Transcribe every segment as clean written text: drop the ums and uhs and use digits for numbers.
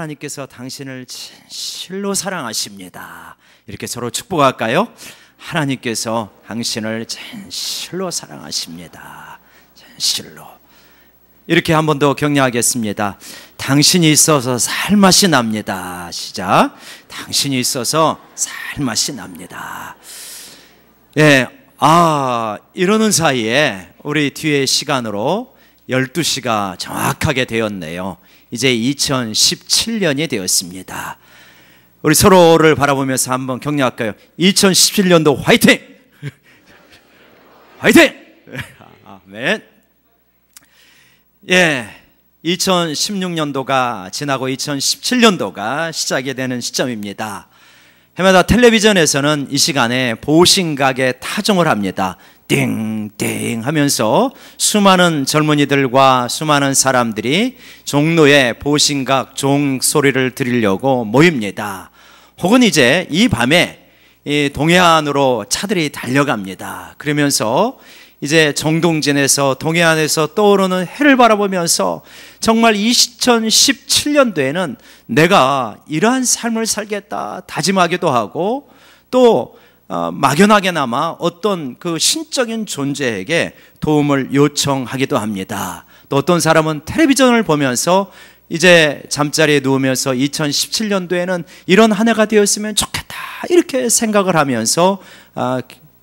하나님께서 당신을 진실로 사랑하십니다. 이렇게 서로 축복할까요? 하나님께서 당신을 진실로 사랑하십니다. 진실로. 이렇게 한 번 더 격려하겠습니다. 당신이 있어서 살맛이 납니다. 시작. 당신이 있어서 살맛이 납니다. 예, 이러는 사이에 우리 뒤에 시간으로 12시가 정확하게 되었네요. 이제 2017년이 되었습니다. 우리 서로를 바라보면서 한번 격려할까요? 2017년도 화이팅! 화이팅! 아멘. 예, 2016년도가 지나고 2017년도가 시작이 되는 시점입니다. 해마다 텔레비전에서는 이 시간에 보신각에 타종을 합니다. 띵띵 하면서 수많은 젊은이들과 수많은 사람들이 종로에 보신각 종소리를 들으려고 모입니다. 혹은 이제 이 밤에 이 동해안으로 차들이 달려갑니다. 그러면서 이제 정동진에서 동해안에서 떠오르는 해를 바라보면서 정말 2017년도에는 내가 이러한 삶을 살겠다 다짐하기도 하고 또 막연하게나마 어떤 그 신적인 존재에게 도움을 요청하기도 합니다. 또 어떤 사람은 텔레비전을 보면서 이제 잠자리에 누우면서 2017년도에는 이런 한 해가 되었으면 좋겠다 이렇게 생각을 하면서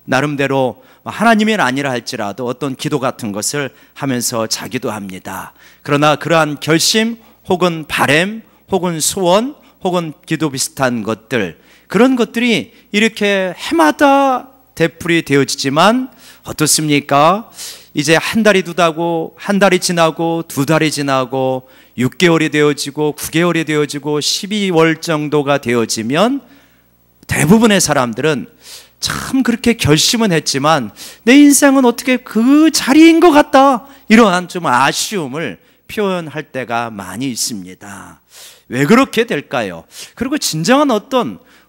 나름대로 하나님이 아니라 할지라도 어떤 기도 같은 것을 하면서 자기도 합니다. 그러나 그러한 결심 혹은 바람 혹은 소원 혹은 기도 비슷한 것들, 그런 것들이 이렇게 해마다 되풀이 되어지지만 어떻습니까? 이제 한 달이 두다고 한 달이 지나고 두 달이 지나고 6개월이 되어지고 9개월이 되어지고 12월 정도가 되어지면 대부분의 사람들은 참 그렇게 결심은 했지만 내 인생은 어떻게 그 자리인 것 같다, 이러한 좀 아쉬움을 표현할 때가 많이 있습니다. 왜 그렇게 될까요? 그리고 진정한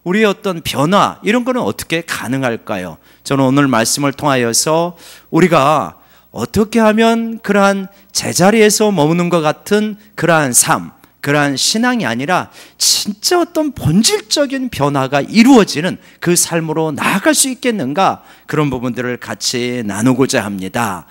우리의 어떤 변화, 이런 거는 어떻게 가능할까요? 저는 오늘 말씀을 통하여서 우리가 어떻게 하면 그러한 제자리에서 머무는 것 같은 그러한 삶, 그러한 신앙이 아니라 진짜 어떤 본질적인 변화가 이루어지는 그 삶으로 나아갈 수 있겠는가, 그런 부분들을 같이 나누고자 합니다.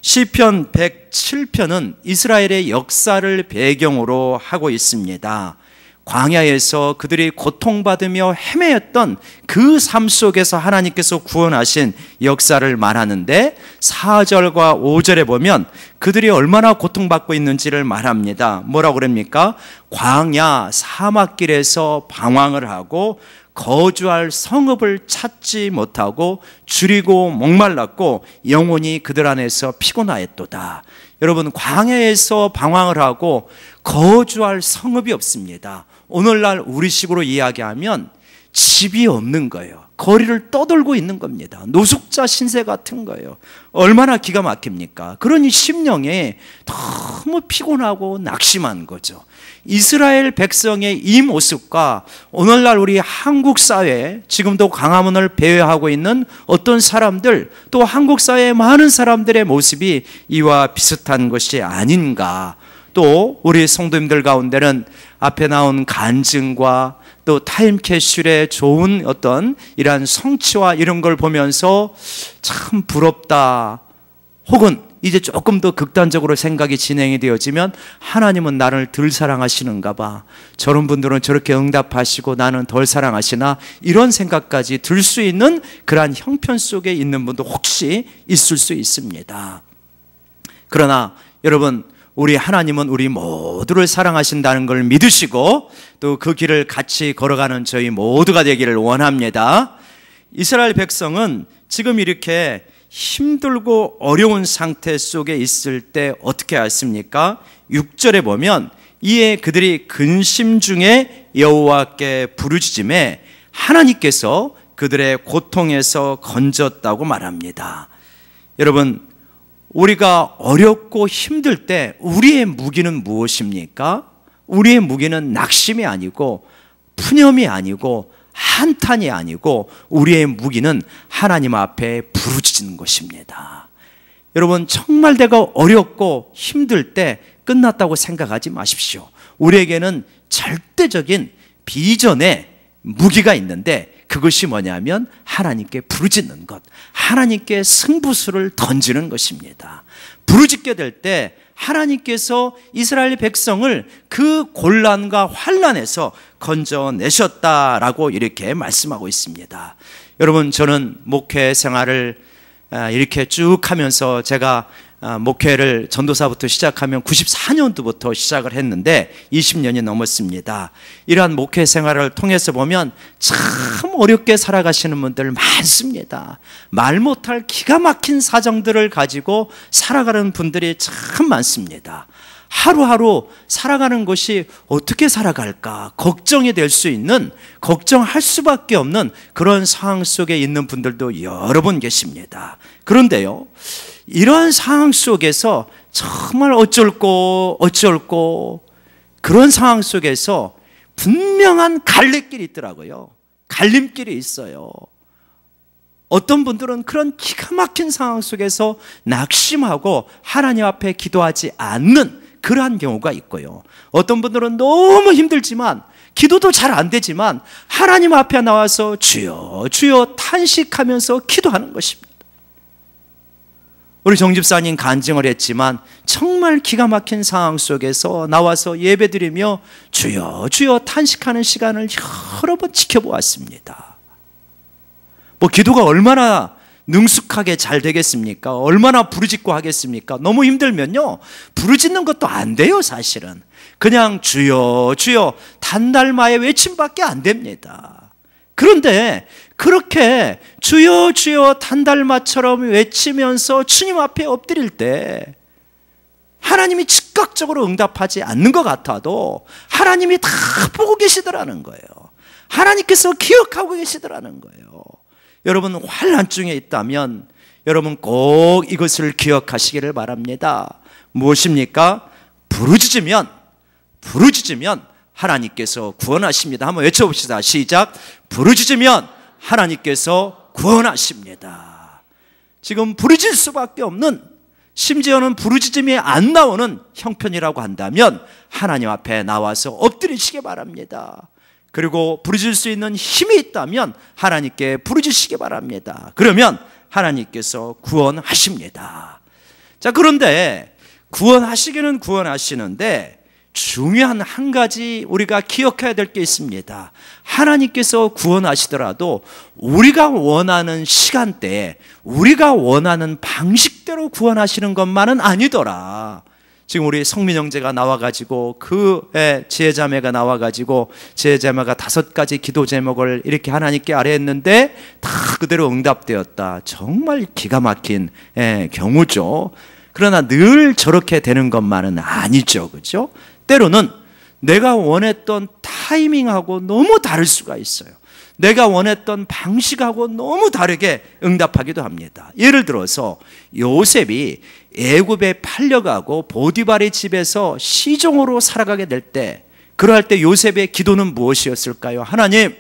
시편 107편은 이스라엘의 역사를 배경으로 하고 있습니다. 광야에서 그들이 고통받으며 헤매였던 그 삶 속에서 하나님께서 구원하신 역사를 말하는데 4절과 5절에 보면 그들이 얼마나 고통받고 있는지를 말합니다. 뭐라고 그럽니까? 광야 사막길에서 방황을 하고 거주할 성읍을 찾지 못하고 줄이고 목말랐고 영혼이 그들 안에서 피곤하였도다. 여러분, 광야에서 방황을 하고 거주할 성읍이 없습니다. 오늘날 우리식으로 이야기하면 집이 없는 거예요. 거리를 떠돌고 있는 겁니다. 노숙자 신세 같은 거예요. 얼마나 기가 막힙니까? 그러니 심령에 너무 피곤하고 낙심한 거죠. 이스라엘 백성의 이 모습과 오늘날 우리 한국 사회, 지금도 광화문을 배회하고 있는 어떤 사람들, 또 한국 사회의 많은 사람들의 모습이 이와 비슷한 것이 아닌가. 또 우리 성도님들 가운데는 앞에 나온 간증과 또 타임캡슐의 좋은 어떤 이러한 성취와 이런 걸 보면서 참 부럽다, 혹은 이제 조금 더 극단적으로 생각이 진행이 되어지면 하나님은 나를 덜 사랑하시는가 봐, 저런 분들은 저렇게 응답하시고 나는 덜 사랑하시나, 이런 생각까지 들 수 있는 그러한 형편 속에 있는 분도 혹시 있을 수 있습니다. 그러나 여러분, 우리 하나님은 우리 모두를 사랑하신다는 걸 믿으시고 또 그 길을 같이 걸어가는 저희 모두가 되기를 원합니다. 이스라엘 백성은 지금 이렇게 힘들고 어려운 상태 속에 있을 때 어떻게 했습니까? 6절에 보면 이에 그들이 근심 중에 여호와께 부르짖음에 하나님께서 그들의 고통에서 건졌다고 말합니다. 여러분, 우리가 어렵고 힘들 때 우리의 무기는 무엇입니까? 우리의 무기는 낙심이 아니고 푸념이 아니고 한탄이 아니고 우리의 무기는 하나님 앞에 부르짖는 것입니다. 여러분, 정말 내가 어렵고 힘들 때 끝났다고 생각하지 마십시오. 우리에게는 절대적인 비전의 무기가 있는데, 그것이 뭐냐면 하나님께 부르짖는 것, 하나님께 승부수를 던지는 것입니다. 부르짖게 될 때 하나님께서 이스라엘 백성을 그 곤란과 환난에서 건져내셨다라고 이렇게 말씀하고 있습니다. 여러분, 저는 목회 생활을 이렇게 쭉 하면서, 제가 목회를 전도사부터 시작하면 94년도부터 시작을 했는데 20년이 넘었습니다. 이러한 목회 생활을 통해서 보면 참 어렵게 살아가시는 분들 많습니다. 말 못할 기가 막힌 사정들을 가지고 살아가는 분들이 참 많습니다. 하루하루 살아가는 것이 어떻게 살아갈까 걱정이 될 수 있는, 걱정할 수밖에 없는 그런 상황 속에 있는 분들도 여러 분 계십니다. 그런데요, 이러한 상황 속에서 정말 어쩔꼬 그런 상황 속에서 분명한 갈래길이 있더라고요. 갈림길이 있어요. 어떤 분들은 그런 기가 막힌 상황 속에서 낙심하고 하나님 앞에 기도하지 않는 그러한 경우가 있고요. 어떤 분들은 너무 힘들지만, 기도도 잘 안 되지만 하나님 앞에 나와서 주여 주여 탄식하면서 기도하는 것입니다. 우리 정집사님 간증을 했지만 정말 기가 막힌 상황 속에서 나와서 예배드리며 주여 주여 탄식하는 시간을 여러 번 지켜보았습니다. 기도가 얼마나 능숙하게 잘 되겠습니까? 얼마나 부르짖고 하겠습니까? 너무 힘들면요, 부르짖는 것도 안 돼요. 사실은 그냥 주여 주여 단달마의 외침밖에 안 됩니다. 그런데 그렇게 주여 주여 단달마처럼 외치면서 주님 앞에 엎드릴 때 하나님이 즉각적으로 응답하지 않는 것 같아도 하나님이 다 보고 계시더라는 거예요. 하나님께서 기억하고 계시더라는 거예요. 여러분, 환난 중에 있다면 여러분 꼭 이것을 기억하시기를 바랍니다. 무엇입니까? 부르짖으면 하나님께서 구원하십니다. 한번 외쳐봅시다. 시작. 부르짖으면 하나님께서 구원하십니다. 지금 부르짖을 수밖에 없는, 심지어는 부르짖음이 안 나오는 형편이라고 한다면 하나님 앞에 나와서 엎드리시기 바랍니다. 그리고 부르짖을 수 있는 힘이 있다면 하나님께 부르짖으시기 바랍니다. 그러면 하나님께서 구원하십니다. 자, 그런데 구원하시기는 구원하시는데 중요한 한 가지 우리가 기억해야 될 게 있습니다. 하나님께서 구원하시더라도 우리가 원하는 시간대에 우리가 원하는 방식대로 구원하시는 것만은 아니더라. 지금 우리 성민 형제가 나와가지고 그 지혜자매가 나와가지고 지혜자매가 5가지 기도 제목을 이렇게 하나님께 아뢰했는데 다 그대로 응답되었다. 정말 기가 막힌 경우죠. 그러나 늘 저렇게 되는 것만은 아니죠. 그렇죠? 때로는 내가 원했던 타이밍하고 너무 다를 수가 있어요. 내가 원했던 방식하고 너무 다르게 응답하기도 합니다. 예를 들어서 요셉이 애굽에 팔려가고 보디발의 집에서 시종으로 살아가게 될 때, 그러할 때 요셉의 기도는 무엇이었을까요? 하나님,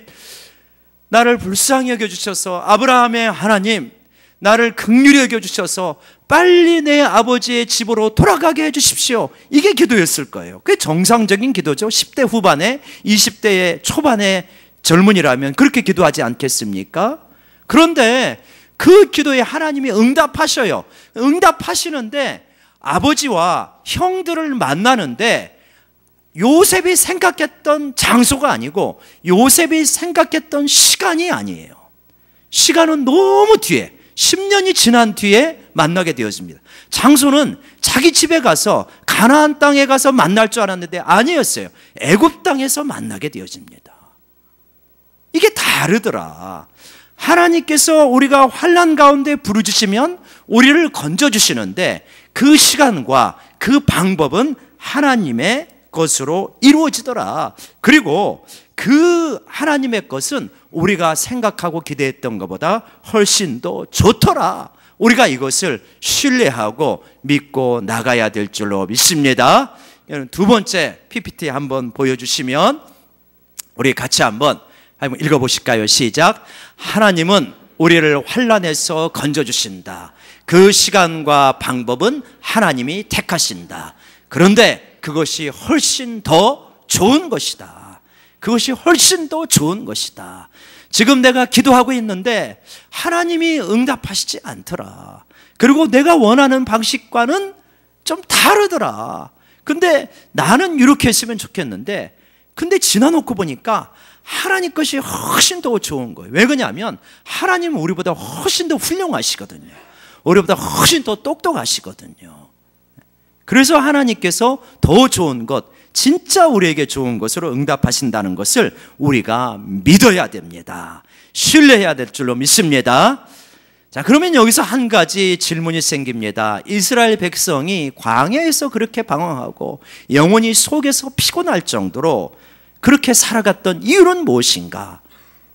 나를 불쌍히 여겨주셔서, 아브라함의 하나님, 나를 긍휼히 여겨주셔서 빨리 내 아버지의 집으로 돌아가게 해주십시오. 이게 기도였을 거예요. 그게 정상적인 기도죠. 10대 후반에 20대의 초반에 젊은이라면 그렇게 기도하지 않겠습니까? 그런데 그 기도에 하나님이 응답하셔요. 응답하시는데 아버지와 형들을 만나는데 요셉이 생각했던 장소가 아니고 요셉이 생각했던 시간이 아니에요. 시간은 너무 뒤에, 10년이 지난 뒤에 만나게 되었습니다. 장소는 자기 집에 가서 가나안 땅에 가서 만날 줄 알았는데 아니었어요. 애굽 땅에서 만나게 되어집니다. 이게 다르더라. 하나님께서 우리가 환난 가운데 부르짖으면 우리를 건져주시는데 그 시간과 그 방법은 하나님의 것으로 이루어지더라. 그리고 그 하나님의 것은 우리가 생각하고 기대했던 것보다 훨씬 더 좋더라. 우리가 이것을 신뢰하고 믿고 나가야 될 줄로 믿습니다. 두 번째 PPT 한번 보여주시면 우리 같이 한번 읽어보실까요? 시작. 하나님은 우리를 환난에서 건져주신다. 그 시간과 방법은 하나님이 택하신다. 그런데 그것이 훨씬 더 좋은 것이다. 그것이 훨씬 더 좋은 것이다. 지금 내가 기도하고 있는데 하나님이 응답하시지 않더라. 그리고 내가 원하는 방식과는 좀 다르더라. 근데 나는 이렇게 했으면 좋겠는데, 근데 지나놓고 보니까 하나님 것이 훨씬 더 좋은 거예요. 왜 그러냐면 하나님은 우리보다 훨씬 더 훌륭하시거든요. 우리보다 훨씬 더 똑똑하시거든요. 그래서 하나님께서 더 좋은 것, 진짜 우리에게 좋은 것으로 응답하신다는 것을 우리가 믿어야 됩니다. 신뢰해야 될 줄로 믿습니다. 자, 그러면 여기서 한 가지 질문이 생깁니다. 이스라엘 백성이 광야에서 그렇게 방황하고 영혼이 속에서 피곤할 정도로 그렇게 살아갔던 이유는 무엇인가?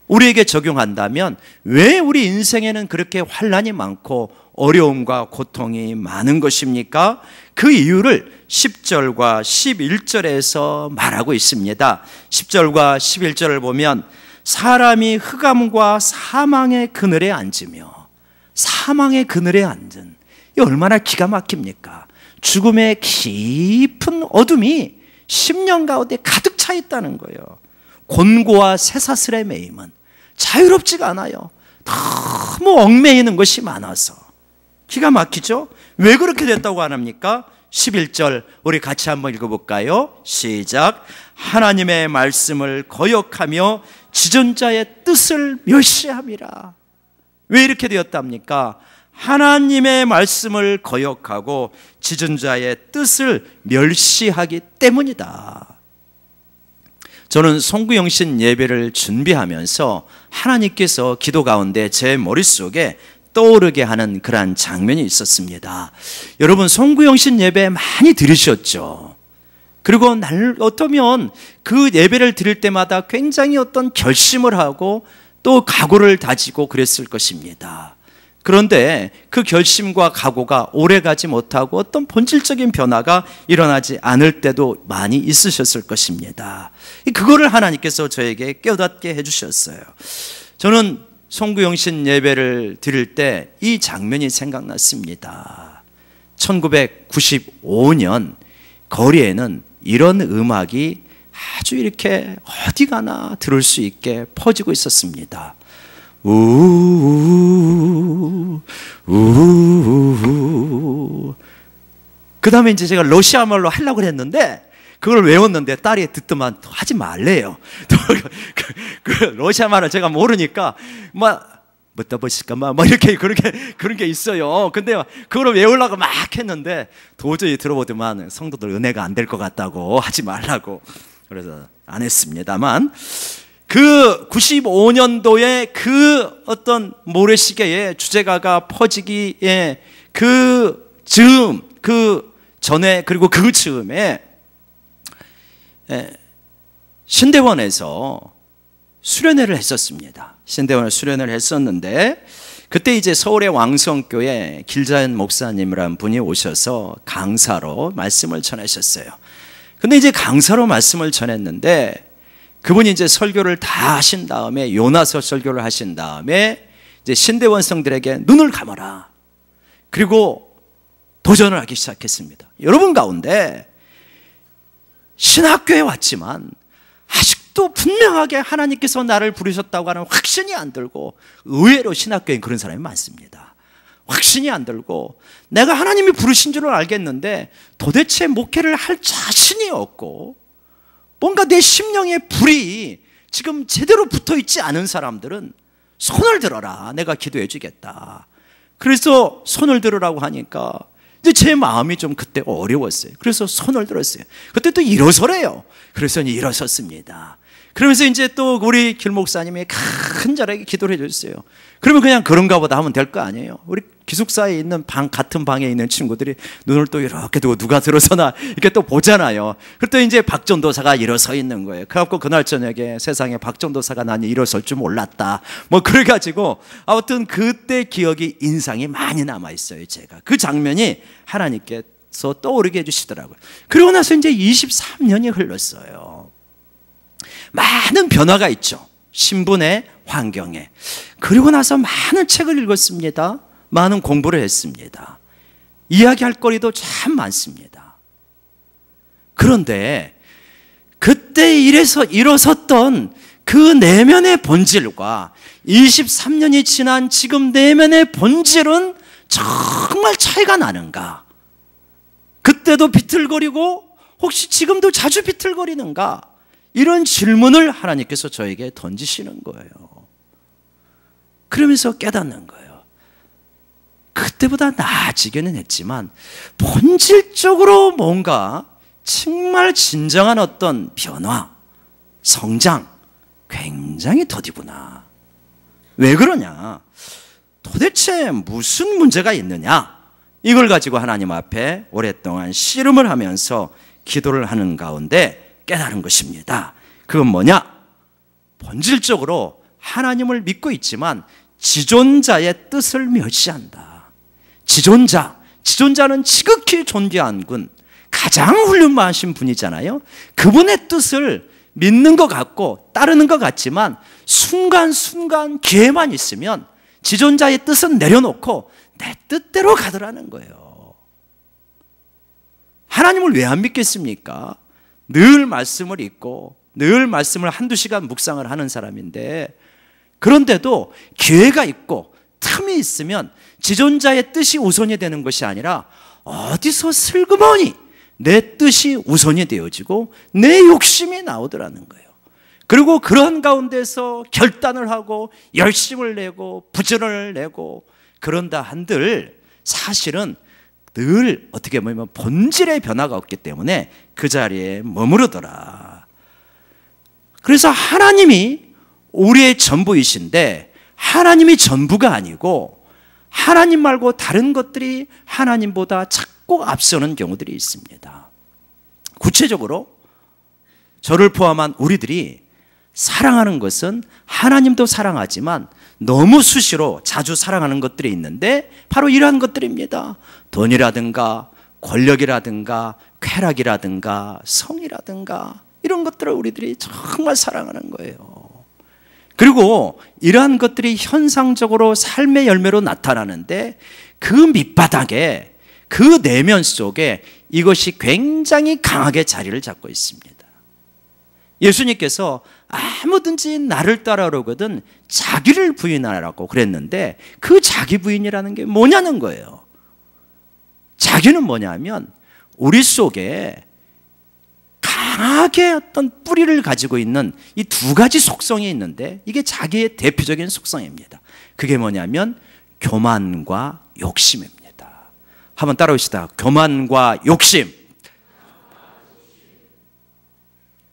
우리에게 적용한다면 왜 우리 인생에는 그렇게 환난이 많고 어려움과 고통이 많은 것입니까? 그 이유를 10절과 11절에서 말하고 있습니다. 10절과 11절을 보면 사람이 흑암과 사망의 그늘에 앉으며, 사망의 그늘에 앉은, 이 얼마나 기가 막힙니까? 죽음의 깊은 어둠이 10년 가운데 가득 차 있다는 거예요. 곤고와 쇠사슬에 매임은 자유롭지가 않아요. 너무 얽매이는 것이 많아서. 기가 막히죠? 왜 그렇게 됐다고 안 합니까? 11절 우리 같이 한번 읽어볼까요? 시작. 하나님의 말씀을 거역하며 지존자의 뜻을 멸시함이라. 왜 이렇게 되었답니까? 하나님의 말씀을 거역하고 지존자의 뜻을 멸시하기 때문이다. 저는 송구영신 예배를 준비하면서 하나님께서 기도 가운데 제 머릿속에 떠오르게 하는 그러한 장면이 있었습니다. 여러분, 송구영신 예배 많이 들으셨죠? 그리고 어떠면 그 예배를 드릴 때마다 굉장히 어떤 결심을 하고 또 각오를 다지고 그랬을 것입니다. 그런데 그 결심과 각오가 오래가지 못하고 어떤 본질적인 변화가 일어나지 않을 때도 많이 있으셨을 것입니다. 그거를 하나님께서 저에게 깨닫게 해주셨어요. 저는 송구영신 예배를 드릴 때 이 장면이 생각났습니다. 1995년 거리에는 이런 음악이 아주 이렇게 어디 가나 들을 수 있게 퍼지고 있었습니다. 우우우우 그 다음에 이제 제가 러시아 말로 하려고 했는데 그걸 외웠는데 딸이 듣더만 하지 말래요. 그 러시아 말을 제가 모르니까 뭐 떠보실까 막 이렇게 그런 게 있어요. 근데 그걸 외우려고 막 했는데 도저히 들어보더만 성도들 은혜가 안 될 것 같다고 하지 말라고, 그래서 안 했습니다만, 그 95년도에 그 어떤 모래시계의 주제가가 퍼지기에 그 즈음, 그 전에, 그리고 그 즈음에 신대원에서 수련회를 했었습니다. 신대원에 수련회를 했었는데, 그때 이제 서울의 왕성교회 길자연 목사님이라는 분이 오셔서 강사로 말씀을 전하셨어요. 근데 이제 강사로 말씀을 전했는데, 그분이 이제 설교를 다 하신 다음에, 요나서 설교를 하신 다음에 이제 신대원 성들에게 눈을 감아라, 그리고 도전을 하기 시작했습니다. 여러분 가운데 신학교에 왔지만 아직도 분명하게 하나님께서 나를 부르셨다고 하는 확신이 안 들고, 의외로 신학교에 그런 사람이 많습니다. 확신이 안 들고 내가 하나님이 부르신 줄은 알겠는데 도대체 목회를 할 자신이 없고, 뭔가 내 심령의 불이 지금 제대로 붙어있지 않은 사람들은 손을 들어라, 내가 기도해 주겠다. 그래서 손을 들으라고 하니까 이제 제 마음이 좀 그때 어려웠어요. 그래서 손을 들었어요. 그때 또 일어서래요. 그래서 일어섰습니다. 그러면서 이제 또 우리 김 목사님이 간절하게 기도를 해줬어요. 그러면 그냥 그런가 보다 하면 될 거 아니에요. 우리 기숙사에 있는 같은 방에 있는 친구들이 눈을 또 이렇게 두고 누가 들어서나 이렇게 또 보잖아요. 그때 이제 박전도사가 일어서 있는 거예요. 그래갖고 그날 저녁에 세상에 박전도사가 난 일어설 줄 몰랐다, 뭐 그래가지고 아무튼 그때 기억이, 인상이 많이 남아있어요. 제가 그 장면이 하나님께서 떠오르게 해주시더라고요. 그러고 나서 이제 23년이 흘렀어요. 많은 변화가 있죠, 신분의 환경에. 그리고 나서 많은 책을 읽었습니다. 많은 공부를 했습니다. 이야기할 거리도 참 많습니다. 그런데 그때 그때 일어섰던 그 내면의 본질과 23년이 지난 지금 내면의 본질은 정말 차이가 나는가? 그때도 비틀거리고 혹시 지금도 자주 비틀거리는가? 이런 질문을 하나님께서 저에게 던지시는 거예요. 그러면서 깨닫는 거예요. 그때보다 나아지기는 했지만 본질적으로 뭔가 정말 진정한 어떤 변화, 성장 굉장히 더디구나. 왜 그러냐? 도대체 무슨 문제가 있느냐? 이걸 가지고 하나님 앞에 오랫동안 씨름을 하면서 기도를 하는 가운데 깨달은 것입니다. 그건 뭐냐? 본질적으로 하나님을 믿고 있지만 지존자의 뜻을 멸시한다. 지존자는 지극히 존귀한 분, 가장 훌륭하신 분이잖아요. 그분의 뜻을 믿는 것 같고 따르는 것 같지만 순간순간 기회만 있으면 지존자의 뜻은 내려놓고 내 뜻대로 가더라는 거예요. 하나님을 왜 안 믿겠습니까? 늘 말씀을 읽고 늘 말씀을 한두 시간 묵상을 하는 사람인데, 그런데도 기회가 있고 틈이 있으면 지존자의 뜻이 우선이 되는 것이 아니라 어디서 슬그머니 내 뜻이 우선이 되어지고 내 욕심이 나오더라는 거예요. 그리고 그런 가운데서 결단을 하고 열심을 내고 부전을 내고 그런다 한들 사실은 늘 어떻게 보면 본질의 변화가 없기 때문에 그 자리에 머무르더라. 그래서 하나님이 우리의 전부이신데 하나님이 전부가 아니고 하나님 말고 다른 것들이 하나님보다 자꾸 앞서는 경우들이 있습니다. 구체적으로 저를 포함한 우리들이 사랑하는 것은 하나님도 사랑하지만 너무 수시로 자주 사랑하는 것들이 있는데 바로 이러한 것들입니다. 돈이라든가 권력이라든가 쾌락이라든가 성이라든가 이런 것들을 우리들이 정말 사랑하는 거예요. 그리고 이러한 것들이 현상적으로 삶의 열매로 나타나는데 그 밑바닥에 그 내면 속에 이것이 굉장히 강하게 자리를 잡고 있습니다. 예수님께서 아무든지 나를 따라오거든 자기를 부인하라고 그랬는데 그 자기 부인이라는 게 뭐냐는 거예요. 자기는 뭐냐면 우리 속에 강하게 어떤 뿌리를 가지고 있는 이 두 가지 속성이 있는데 이게 자기의 대표적인 속성입니다. 그게 뭐냐면 교만과 욕심입니다. 한번 따라오시다. 교만과 욕심.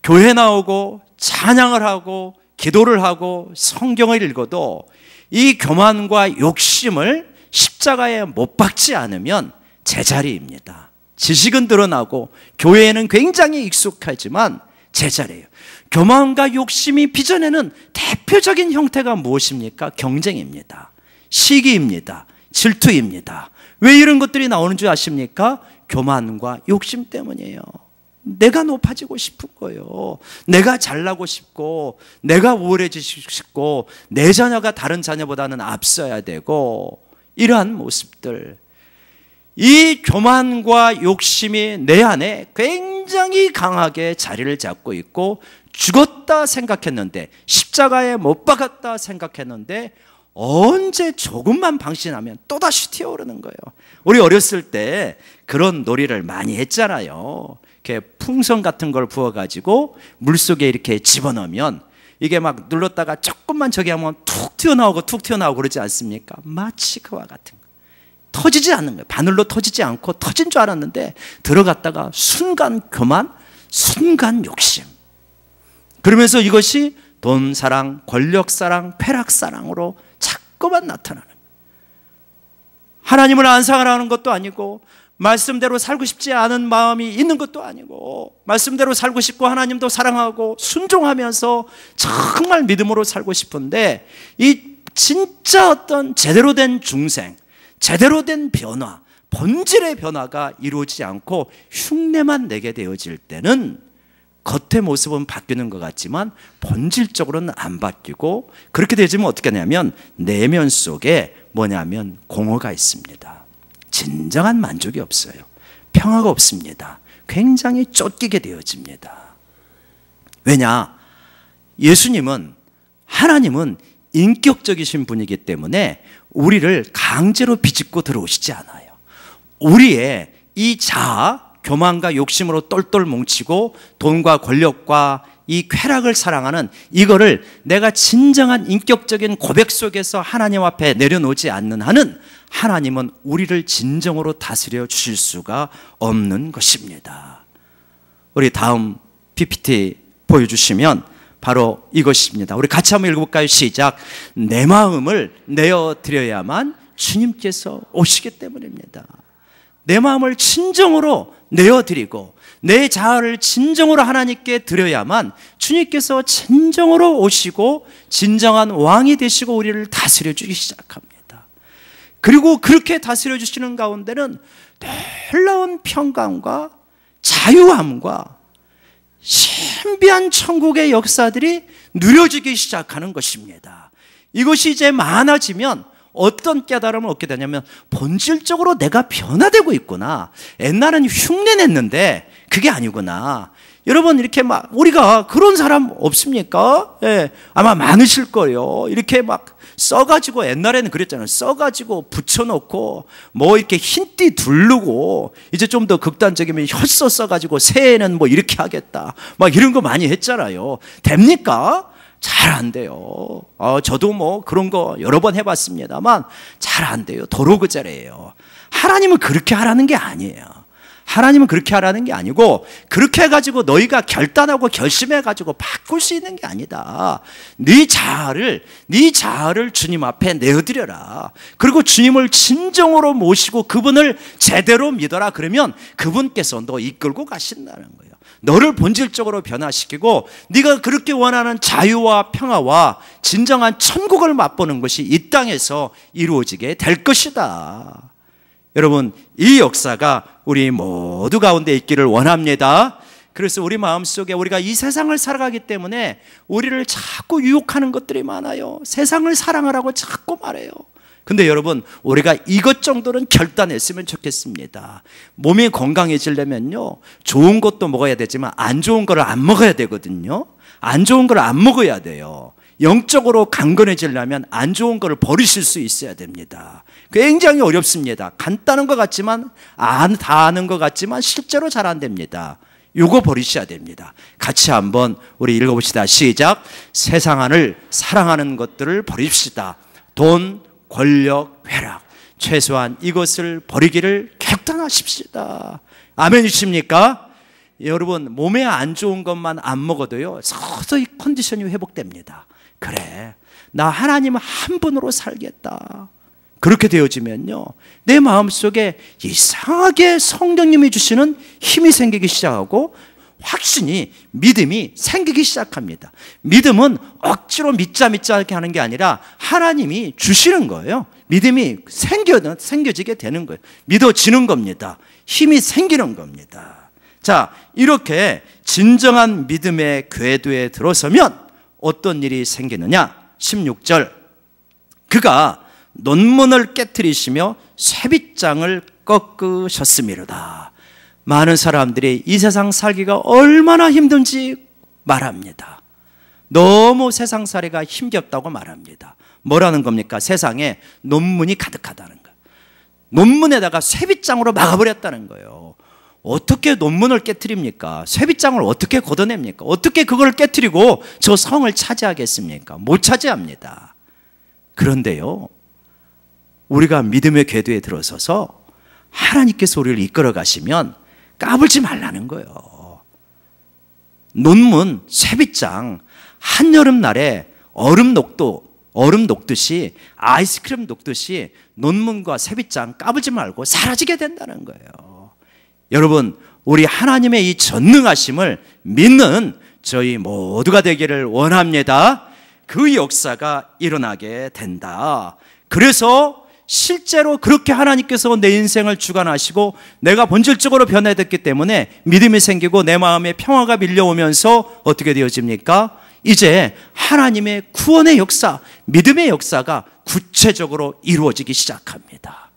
교회 나오고 찬양을 하고 기도를 하고 성경을 읽어도 이 교만과 욕심을 십자가에 못 박지 않으면 제자리입니다. 지식은 드러나고 교회에는 굉장히 익숙하지만 제자리예요. 교만과 욕심이 빚어내는 대표적인 형태가 무엇입니까? 경쟁입니다. 시기입니다. 질투입니다. 왜 이런 것들이 나오는 줄 아십니까? 교만과 욕심 때문이에요. 내가 높아지고 싶은 거예요. 내가 잘나고 싶고 내가 우월해지고 싶고 내 자녀가 다른 자녀보다는 앞서야 되고 이러한 모습들, 이 교만과 욕심이 내 안에 굉장히 강하게 자리를 잡고 있고 죽었다 생각했는데 십자가에 못 박았다 생각했는데 언제 조금만 방심하면 또다시 튀어오르는 거예요. 우리 어렸을 때 그런 놀이를 많이 했잖아요. 이렇게 풍선 같은 걸 부어가지고 물속에 이렇게 집어넣으면 이게 막 눌렀다가 조금만 저기 하면 툭 튀어나오고 그러지 않습니까? 마치 그와 같은 거. 터지지 않는 거예요. 바늘로 터지지 않고 터진 줄 알았는데 들어갔다가 순간 교만, 순간 욕심. 그러면서 이것이 돈 사랑, 권력 사랑, 쾌락 사랑으로 자꾸만 나타나는 거예요. 하나님을 안 사랑하는 것도 아니고 말씀대로 살고 싶지 않은 마음이 있는 것도 아니고 말씀대로 살고 싶고 하나님도 사랑하고 순종하면서 정말 믿음으로 살고 싶은데 이 진짜 어떤 제대로 된 중생, 제대로 된 변화, 본질의 변화가 이루어지지 않고 흉내만 내게 되어질 때는 겉의 모습은 바뀌는 것 같지만 본질적으로는 안 바뀌고 그렇게 되지면 어떻게 되냐면 내면 속에 뭐냐면 공허가 있습니다. 진정한 만족이 없어요. 평화가 없습니다. 굉장히 쫓기게 되어집니다. 왜냐? 예수님은, 하나님은 인격적이신 분이기 때문에 우리를 강제로 비집고 들어오시지 않아요. 우리의 이 자아, 교만과 욕심으로 똘똘 뭉치고 돈과 권력과 이 쾌락을 사랑하는 이거를 내가 진정한 인격적인 고백 속에서 하나님 앞에 내려놓지 않는 한은 하나님은 우리를 진정으로 다스려 주실 수가 없는 것입니다. 우리 다음 PPT 보여주시면 바로 이것입니다. 우리 같이 한번 읽어볼까요? 시작. 내 마음을 내어드려야만 주님께서 오시기 때문입니다. 내 마음을 진정으로 내어드리고 내 자아를 진정으로 하나님께 드려야만 주님께서 진정으로 오시고 진정한 왕이 되시고 우리를 다스려 주기 시작합니다. 그리고 그렇게 다스려 주시는 가운데는 놀라운 평강과 자유함과 신비한 천국의 역사들이 누려지기 시작하는 것입니다. 이것이 이제 많아지면 어떤 깨달음을 얻게 되냐면 본질적으로 내가 변화되고 있구나. 옛날엔 흉내냈는데 그게 아니구나. 여러분 이렇게 막 우리가 그런 사람 없습니까? 예, 아마 많으실 거예요. 이렇게 막 써가지고 옛날에는 그랬잖아요. 써가지고 붙여놓고 뭐 이렇게 흰띠 두르고 이제 좀 더 극단적이면 혈서 써가지고 새해는 뭐 이렇게 하겠다. 막 이런 거 많이 했잖아요. 됩니까? 잘 안 돼요. 저도 뭐 그런 거 여러 번 해봤습니다만 잘 안 돼요. 도로그제래요. 하나님은 그렇게 하라는 게 아니에요. 하나님은 그렇게 하라는 게 아니고 그렇게 해가지고 너희가 결단하고 결심해가지고 바꿀 수 있는 게 아니다. 네 자아를 주님 앞에 내어드려라. 그리고 주님을 진정으로 모시고 그분을 제대로 믿어라. 그러면 그분께서 너 이끌고 가신다는 거예요. 너를 본질적으로 변화시키고 네가 그렇게 원하는 자유와 평화와 진정한 천국을 맛보는 것이 이 땅에서 이루어지게 될 것이다. 여러분, 이 역사가 우리 모두 가운데 있기를 원합니다. 그래서 우리 마음속에 우리가 이 세상을 살아가기 때문에 우리를 자꾸 유혹하는 것들이 많아요. 세상을 사랑하라고 자꾸 말해요. 근데 여러분, 우리가 이것 정도는 결단했으면 좋겠습니다. 몸이 건강해지려면요, 좋은 것도 먹어야 되지만 안 좋은 거를 안 먹어야 되거든요. 안 좋은 걸 안 먹어야 돼요. 영적으로 강건해지려면 안 좋은 거를 버리실 수 있어야 됩니다. 굉장히 어렵습니다. 간단한 것 같지만 다 아는 것 같지만 실제로 잘 안 됩니다. 요거 버리셔야 됩니다. 같이 한번 우리 읽어봅시다. 시작. 세상을 사랑하는 것들을 버립시다. 돈, 권력, 쾌락, 최소한 이것을 버리기를 결단하십시다. 아멘이십니까? 여러분, 몸에 안 좋은 것만 안 먹어도요 서서히 컨디션이 회복됩니다. 그래, 나 하나님 한 분으로 살겠다. 그렇게 되어지면요 내 마음속에 이상하게 성령님이 주시는 힘이 생기기 시작하고 확신이, 믿음이 생기기 시작합니다. 믿음은 억지로 믿자 이렇게 하는 게 아니라 하나님이 주시는 거예요. 믿음이 생겨지게 되는 거예요. 믿어지는 겁니다. 힘이 생기는 겁니다. 자, 이렇게 진정한 믿음의 궤도에 들어서면 어떤 일이 생기느냐? 16절, 그가 논문을 깨트리시며 쇠빗장을 꺾으셨음이로다. 많은 사람들이 이 세상 살기가 얼마나 힘든지 말합니다. 너무 세상살이가 힘겹다고 말합니다. 뭐라는 겁니까? 세상에 논문이 가득하다는 거예요. 논문에다가 쇠빗장으로 막아버렸다는 거예요. 어떻게 논문을 깨트립니까? 쇠빗장을 어떻게 걷어냅니까? 어떻게 그걸 깨트리고 저 성을 차지하겠습니까? 못 차지합니다. 그런데요, 우리가 믿음의 궤도에 들어서서 하나님께서 우리를 이끌어 가시면 까불지 말라는 거예요. 논문, 쇠빗장, 한여름날에 얼음 녹듯이, 아이스크림 녹듯이 논문과 쇠빗장 까불지 말고 사라지게 된다는 거예요. 여러분, 우리 하나님의 이 전능하심을 믿는 저희 모두가 되기를 원합니다. 그 역사가 일어나게 된다. 그래서 실제로 그렇게 하나님께서 내 인생을 주관하시고 내가 본질적으로 변화됐기 때문에 믿음이 생기고 내 마음에 평화가 밀려오면서 어떻게 되어집니까? 이제 하나님의 구원의 역사, 믿음의 역사가 구체적으로 이루어지기 시작합니다.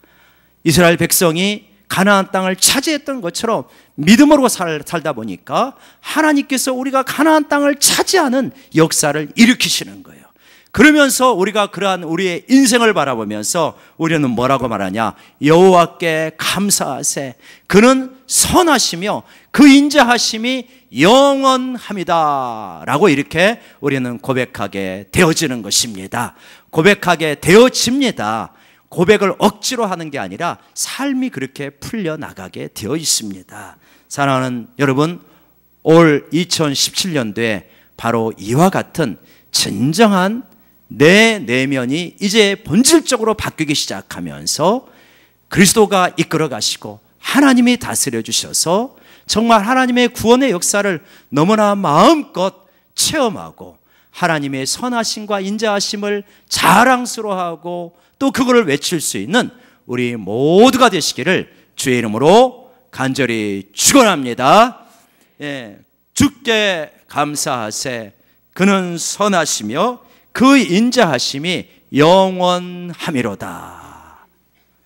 이스라엘 백성이 가나안 땅을 차지했던 것처럼 믿음으로 살다 보니까 하나님께서 우리가 가나안 땅을 차지하는 역사를 일으키시는 거예요. 그러면서 우리가 그러한 우리의 인생을 바라보면서 우리는 뭐라고 말하냐? 여호와께 감사하세. 그는 선하시며 그 인자하심이 영원합니다 라고 이렇게 우리는 고백하게 되어지는 것입니다. 고백하게 되어집니다. 고백을 억지로 하는 게 아니라 삶이 그렇게 풀려나가게 되어 있습니다. 사랑하는 여러분, 올 2017년도에 바로 이와 같은 진정한 내 내면이 이제 본질적으로 바뀌기 시작하면서 그리스도가 이끌어 가시고 하나님이 다스려 주셔서 정말 하나님의 구원의 역사를 너무나 마음껏 체험하고 하나님의 선하심과 인자하심을 자랑스러워하고 또 그거를 외칠 수 있는 우리 모두가 되시기를 주의 이름으로 간절히 축원합니다. 주께 감사하세. 그는 선하시며 그 인자하심이 영원함이로다.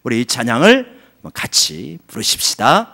우리 이 찬양을 같이 부르십시다.